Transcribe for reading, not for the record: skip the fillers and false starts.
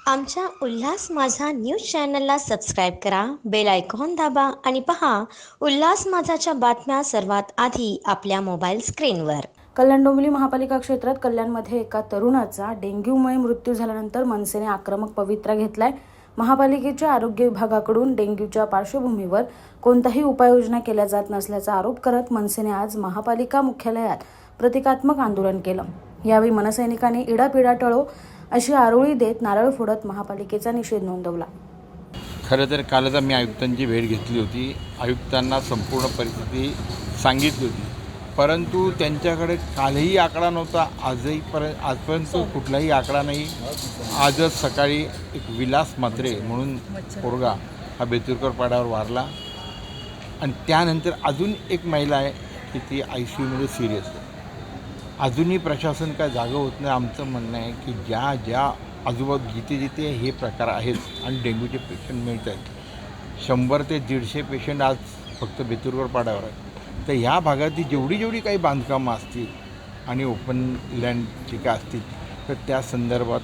आमच्या उल्हास माझा न्यूज चॅनलला सबस्क्राईब करा, बेल आयकॉन दाबा आणि पहा उल्हास माझाच्या बातम्या सर्वात आधी आपल्या मोबाईल स्क्रीनवर. कल्याण डोंबिवली महापालिका क्षेत्रात कल्याणमध्ये एका तरुणाचा डेंग्यूमुळे मृत्यू झाल्यानंतर मनसेने आक्रमक पवित्रा घेतलाय. महापालिकेच्या आरोग्य विभागाकडून डेंग्यूच्या पार्श्वभूमीवर कोणताही उपाययोजना केल्या जात नसल्याचा आरोप करत मनसेने आज महापालिका मुख्यालयात प्रतिकात्मक आंदोलन केलं. यावेळी मनसैनिकांनी इडापिडा टळो अशी आरोळी देत नारळ फोडत महापालिकेचा निषेध नोंदवला. खरं तर कालच मी आयुक्तांची भेट घेतली होती. आयुक्तांना संपूर्ण परिस्थिती सांगितली होती, परंतु त्यांच्याकडे कालही आकडा नव्हता, आजपर्यंत कुठलाही आकडा नाही. आजच सकाळी एक विलास म्हात्रे म्हणून पोरगा हा बेतुरकर पाड्यावर वारला आणि त्यानंतर अजून एक महिला आहे की ती ICUमध्ये सिरियस आहे. अजूनही प्रशासन काय जागं होत नाही. आमचं म्हणणं आहे की ज्या आजूबाजू जिथे हे प्रकार आहेत आणि डेंग्यूचे पेशंट मिळत आहेत, 100 ते 150 पेशंट आज फक्त बेतुरकर पाड्यावर आहेत. तर ह्या भागातली जेवढी काही बांधकामं असतील आणि ओपन लँड जे काय असतील तर त्या संदर्भात